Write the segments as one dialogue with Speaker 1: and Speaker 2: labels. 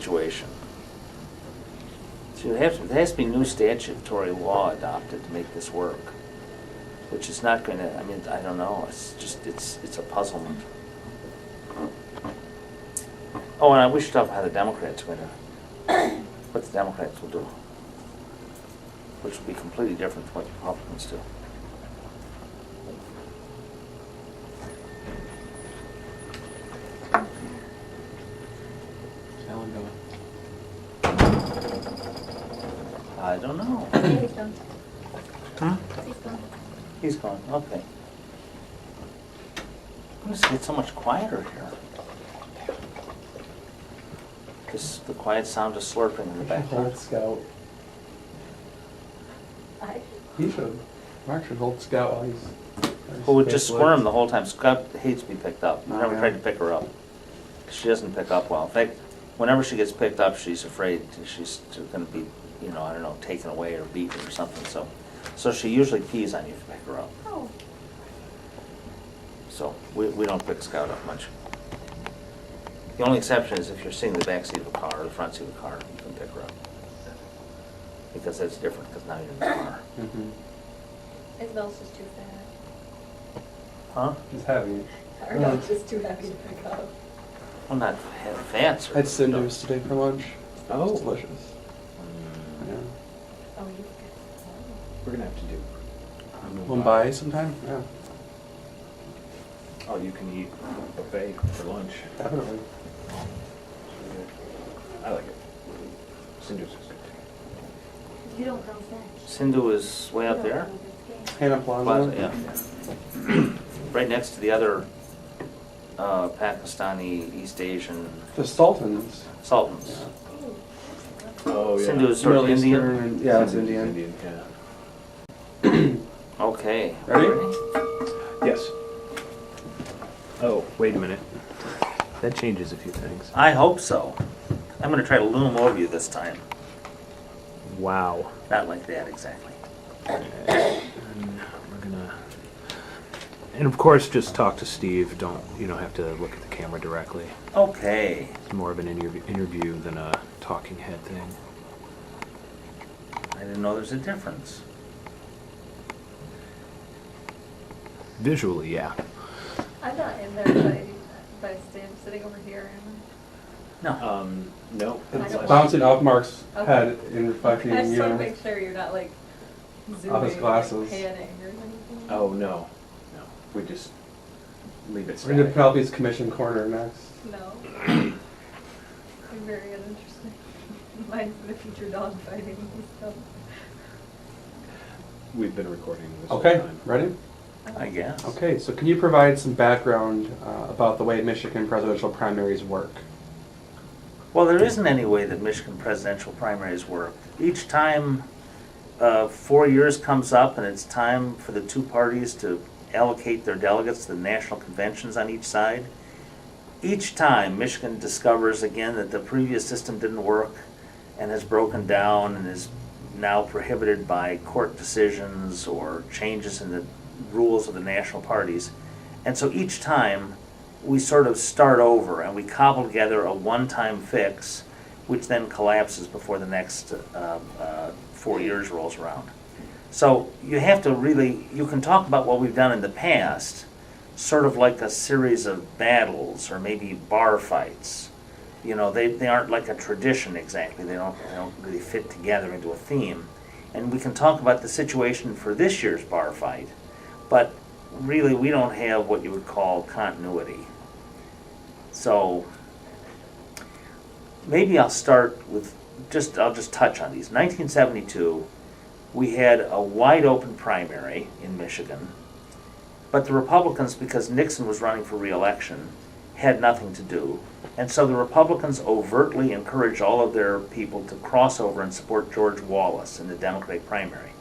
Speaker 1: situation. So there has to be new statutory law adopted to make this work, which is not going to, I mean, I don't know, it's a puzzlement. Oh, and we should talk about how the Democrats are going to, what the Democrats will do, which will be completely different from what the Republicans do. I don't know.
Speaker 2: He's gone.
Speaker 1: Huh?
Speaker 2: He's gone.
Speaker 1: He's gone, okay. It's get so much quieter here. Just the quiet sound of slurping in the background.
Speaker 3: Hold Scout.
Speaker 2: I,
Speaker 3: He should. Mark should hold Scout while he's...
Speaker 1: Who would just squirm the whole time. Scott hates to be picked up. We never
Speaker 3: yeah.
Speaker 1: tried to pick her up. She doesn't pick up well. In fact, whenever she gets picked up, she's afraid she's going to be, you know, I don't know, taken away or beaten or something. So she usually pees on you to pick her up.
Speaker 2: oh,
Speaker 1: So we don't pick Scout up much. The only exception is if you're sitting in the back seat of a car or the front seat of a car, you can pick her up. Because that's different, because now you're in the car.
Speaker 3: Mm-hmm.
Speaker 2: Isabel's just too fat.
Speaker 3: Huh? He's heavy.
Speaker 2: Her dog's just too heavy to pick up.
Speaker 1: I'm not fancy.
Speaker 3: I had Cinder's today for lunch.
Speaker 4: Oh.
Speaker 3: It's delicious. Yeah.
Speaker 2: Oh, you
Speaker 4: We're gonna have to do.
Speaker 3: Mumbai sometime? Yeah,
Speaker 4: Oh, you can eat buffet for lunch.
Speaker 3: definitely.
Speaker 4: I like it. Cinder's is good.
Speaker 2: You don't know French.
Speaker 1: Sindhu is way up there.
Speaker 3: Hannah Plaza.
Speaker 1: Plaza, yeah. Right next to the other Pakistani, East Asian
Speaker 3: The Sultans.
Speaker 1: sultans.
Speaker 3: Yeah.
Speaker 4: Oh, yeah.
Speaker 1: Sindhu is sort of
Speaker 3: Middle
Speaker 1: Indian.
Speaker 3: Eastern and- yeah, it's
Speaker 4: Cinder's
Speaker 3: Indian.
Speaker 4: yeah.
Speaker 1: Okay.
Speaker 3: Ready?
Speaker 4: Yes. Oh, wait a minute. That changes a few things.
Speaker 1: I hope so. I'm going to try to loom over you this time.
Speaker 4: Wow.
Speaker 1: Not like that exactly.
Speaker 4: And we're gonna, and of course, just talk to Steve. You don't have to look at the camera directly.
Speaker 1: Okay.
Speaker 4: It's more of an interview than a talking head thing.
Speaker 1: I didn't know there's a difference.
Speaker 4: Visually, yeah.
Speaker 2: I'm not in there by Steve sitting over here.
Speaker 1: No.
Speaker 4: No.
Speaker 3: It's
Speaker 2: I don't-
Speaker 3: bouncing off Mark's
Speaker 2: Okay.
Speaker 3: head and reflecting
Speaker 2: I
Speaker 3: in
Speaker 2: just want to
Speaker 3: you.
Speaker 2: make sure you're not like zooming,
Speaker 3: Off his glasses.
Speaker 2: like, panning or anything.
Speaker 4: Oh, no. No. We just leave it
Speaker 3: We're gonna
Speaker 4: static.
Speaker 3: Penelope's commission corner next.
Speaker 2: No. Very uninteresting. Mine's the future dog fighting and stuff.
Speaker 4: We've been recording this whole
Speaker 3: Okay,
Speaker 4: time.
Speaker 3: ready?
Speaker 1: I guess.
Speaker 3: Okay, so can you provide some background about the way Michigan presidential primaries work?
Speaker 1: Well, there isn't any way that Michigan presidential primaries work. Each time 4 years comes up and it's time for the two parties to allocate their delegates to the national conventions on each side, each time Michigan discovers again that the previous system didn't work and has broken down and is now prohibited by court decisions or changes in the rules of the national parties. And so each time we sort of start over and we cobble together a one-time fix which then collapses before the next 4 years rolls around. So you have to really, you can talk about what we've done in the past, sort of like a series of battles or maybe bar fights. You know, they aren't like a tradition exactly. They don't really fit together into a theme. And we can talk about the situation for this year's bar fight, but really we don't have what you would call continuity. So maybe I'll start with, I'll just touch on these. 1972, we had a wide open primary in Michigan, but the Republicans, because Nixon was running for re-election, had nothing to do. And so the Republicans overtly encouraged all of their people to cross over and support George Wallace in the Democratic primary,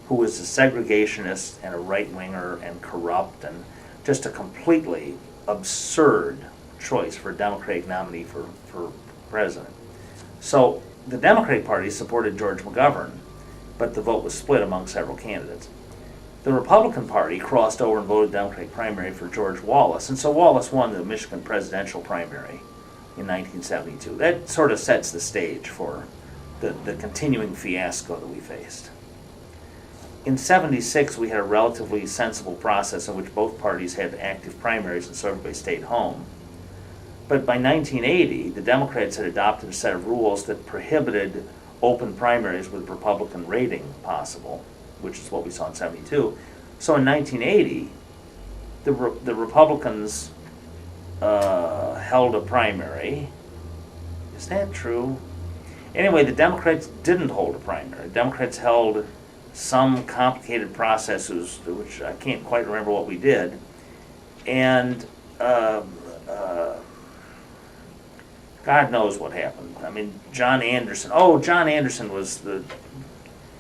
Speaker 1: who was a segregationist and a right-winger and corrupt and just a completely absurd choice for a Democratic nominee for president. So the Democratic Party supported George McGovern, but the vote was split among several candidates. The Republican Party crossed over and voted Democratic primary for George Wallace, and so Wallace won the Michigan presidential primary in 1972. That sort of sets the stage for the continuing fiasco that we faced. In 76, we had a relatively sensible process in which both parties had active primaries, and so everybody stayed home. But by 1980, the Democrats had adopted a set of rules that prohibited open primaries with Republican rating possible, which is what we saw in 72. So in 1980, the Republicans held a primary. Is that true? Anyway, the Democrats didn't hold a primary. Democrats held some complicated processes, which I can't quite remember what we did, and God knows what happened. I mean, John Anderson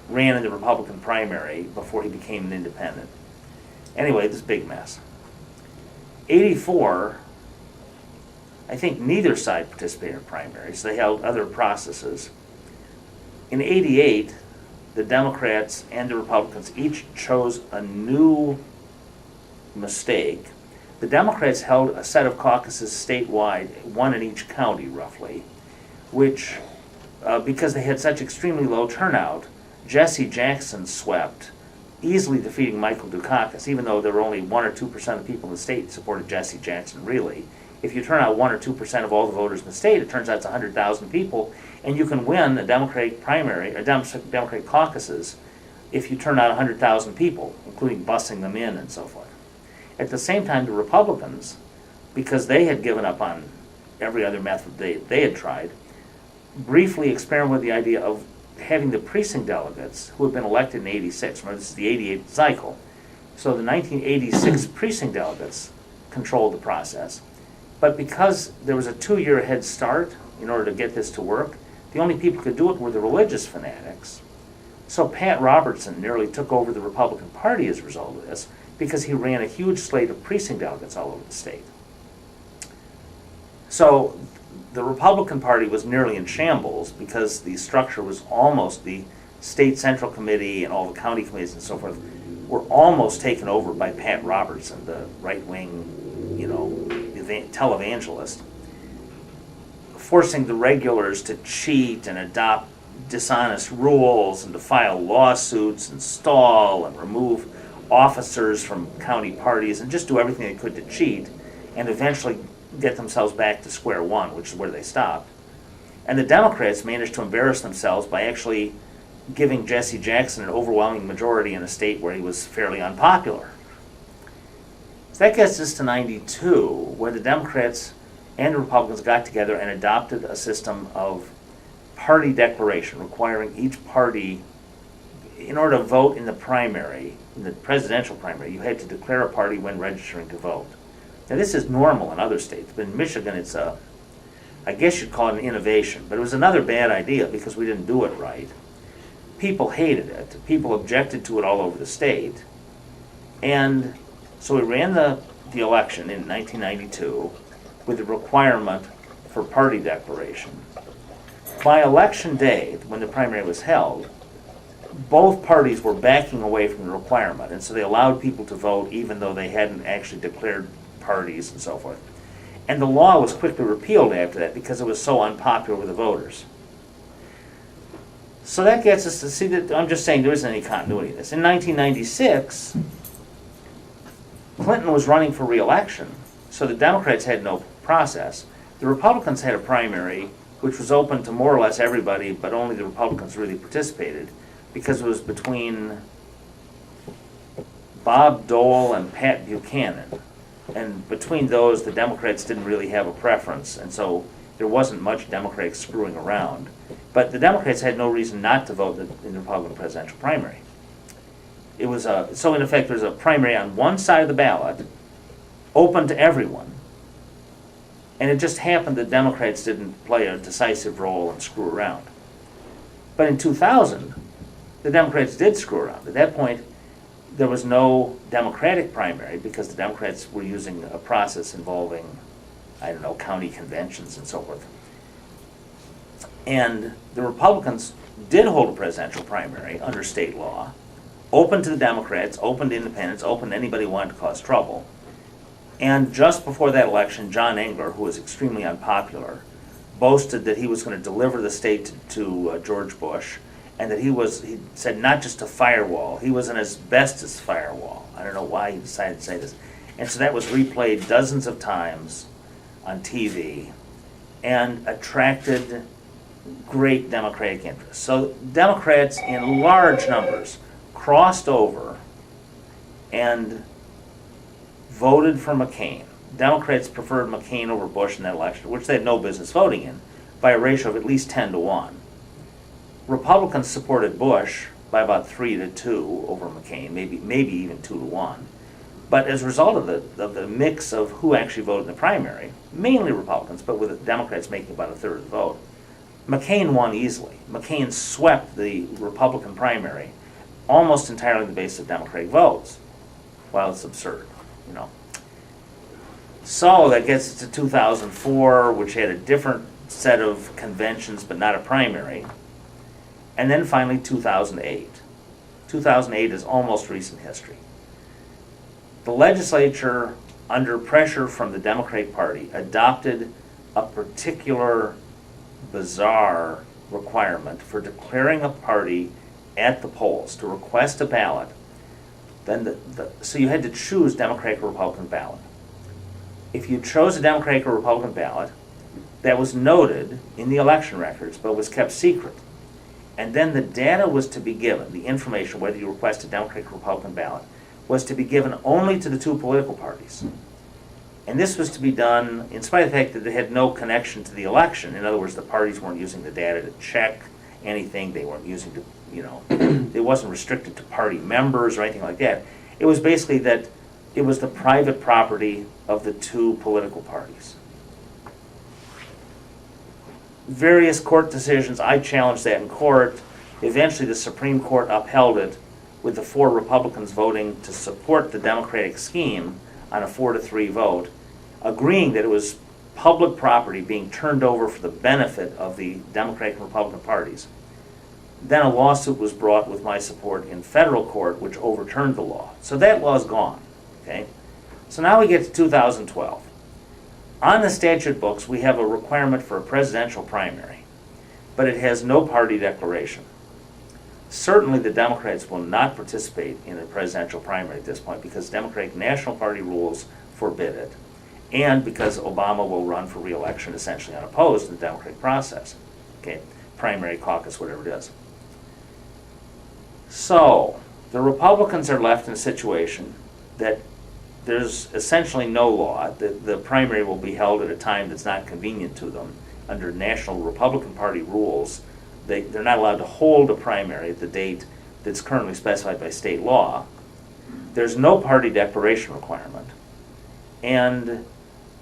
Speaker 1: ran in the Republican primary before he became an independent. Anyway, this big mess. 84, I think neither side participated in primaries. They held other processes. In 88, the Democrats and the Republicans each chose a new mistake. The Democrats held a set of caucuses statewide, one in each county roughly, which, because they had such extremely low turnout, Jesse Jackson swept, easily defeating Michael Dukakis, even though there were only 1 or 2% of people in the state supported Jesse Jackson, really. If you turn out 1 or 2% of all the voters in the state, it turns out it's 100,000 people, and you can win a Democratic primary, or Democratic caucuses, if you turn out 100,000 people, including busing them in and so forth. At the same time, the Republicans, because they had given up on every other method they had tried, briefly experimented with the idea of having the precinct delegates who had been elected in 86, remember this is the 88 cycle, so the 1986 precinct delegates controlled the process. But because there was a 2-year head start in order to get this to work, the only people who could do it were the religious fanatics. So Pat Robertson nearly took over the Republican Party as a result of this, because he ran a huge slate of precinct delegates all over the state. So the Republican Party was nearly in shambles because the structure was almost, the state central committee and all the county committees and so forth were almost taken over by Pat Robertson, the right-wing, televangelist, forcing the regulars to cheat and adopt dishonest rules and to file lawsuits and stall and remove officers from county parties and just do everything they could to cheat and eventually get themselves back to square one, which is where they stopped. And the Democrats managed to embarrass themselves by actually giving Jesse Jackson an overwhelming majority in a state where he was fairly unpopular. So that gets us to 92, where the Democrats and the Republicans got together and adopted a system of party declaration, requiring each party, in order to vote in the primary, in the presidential primary, you had to declare a party when registering to vote. Now this is normal in other states, but in Michigan it's I guess you'd call it an innovation, but it was another bad idea because we didn't do it right. People hated it. People objected to it all over the state. And so we ran the election in 1992 with the requirement for party declaration. By election day, when the primary was held, both parties were backing away from the requirement, and so they allowed people to vote even though they hadn't actually declared parties and so forth. And the law was quickly repealed after that because it was so unpopular with the voters. So that gets us to see that, I'm just saying there isn't any continuity in this. In 1996, Clinton was running for re-election, so the Democrats had no process. The Republicans had a primary which was open to more or less everybody, but only the Republicans really participated because it was between Bob Dole and Pat Buchanan. And between those, the Democrats didn't really have a preference, and so there wasn't much Democratic screwing around. But the Democrats had no reason not to vote in the Republican presidential primary. It was so in effect there's a primary on one side of the ballot, open to everyone, and it just happened that Democrats didn't play a decisive role and screw around. But in 2000, the Democrats did screw around. At that point, there was no Democratic primary because the Democrats were using a process involving, county conventions and so forth. And the Republicans did hold a presidential primary under state law, open to the Democrats, open to independents, open to anybody who wanted to cause trouble. And just before that election, John Engler, who was extremely unpopular, boasted that he was going to deliver the state to George Bush, and that he said not just a firewall, he was an asbestos firewall. I don't know why he decided to say this. And so that was replayed dozens of times on TV and attracted great Democratic interest. So Democrats in large numbers crossed over and voted for McCain. Democrats preferred McCain over Bush in that election, which they had no business voting in, by a ratio of at least 10-1. Republicans supported Bush by about 3-2 over McCain, maybe even 2-1. But as a result of the mix of who actually voted in the primary, mainly Republicans, but with the Democrats making about a third of the vote, McCain won easily. McCain swept the Republican primary almost entirely on the basis of Democratic votes. Well, it's absurd, you know. So that gets us to 2004, which had a different set of conventions, but not a primary. And then finally 2008. 2008 is almost recent history. The legislature, under pressure from the Democratic Party, adopted a particular bizarre requirement for declaring a party at the polls to request a ballot. Then so you had to choose Democratic or Republican ballot. If you chose a Democratic or Republican ballot, that was noted in the election records, but was kept secret. And then the data was to be given, the information, whether you requested a Democratic or Republican ballot, was to be given only to the two political parties. And this was to be done in spite of the fact that they had no connection to the election. In other words, the parties weren't using the data to check anything. They weren't using to, it wasn't restricted to party members or anything like that. It was basically that it was the private property of the two political parties. Various court decisions, I challenged that in court. Eventually the Supreme Court upheld it, with the 4 Republicans voting to support the Democratic scheme on a 4-3 vote, agreeing that it was public property being turned over for the benefit of the Democratic and Republican parties. Then a lawsuit was brought with my support in federal court, which overturned the law. So that law is gone, okay? So now we get to 2012. On the statute books, we have a requirement for a presidential primary, but it has no party declaration. Certainly the Democrats will not participate in a presidential primary at this point because Democratic National Party rules forbid it, and because Obama will run for re-election essentially unopposed in the Democratic process. Okay, primary, caucus, whatever it is. So the Republicans are left in a situation that there's essentially no law. The primary will be held at a time that's not convenient to them. Under National Republican Party rules, they're not allowed to hold a primary at the date that's currently specified by state law. There's no party declaration requirement. And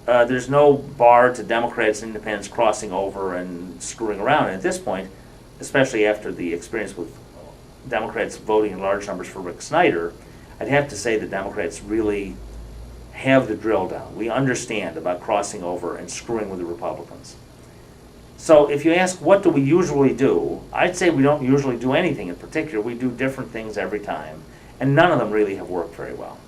Speaker 1: there's no bar to Democrats and independents crossing over and screwing around. And at this point, especially after the experience with Democrats voting in large numbers for Rick Snyder, I'd have to say the Democrats really have the drill down. We understand about crossing over and screwing with the Republicans. So if you ask what do we usually do, I'd say we don't usually do anything in particular. We do different things every time, and none of them really have worked very well.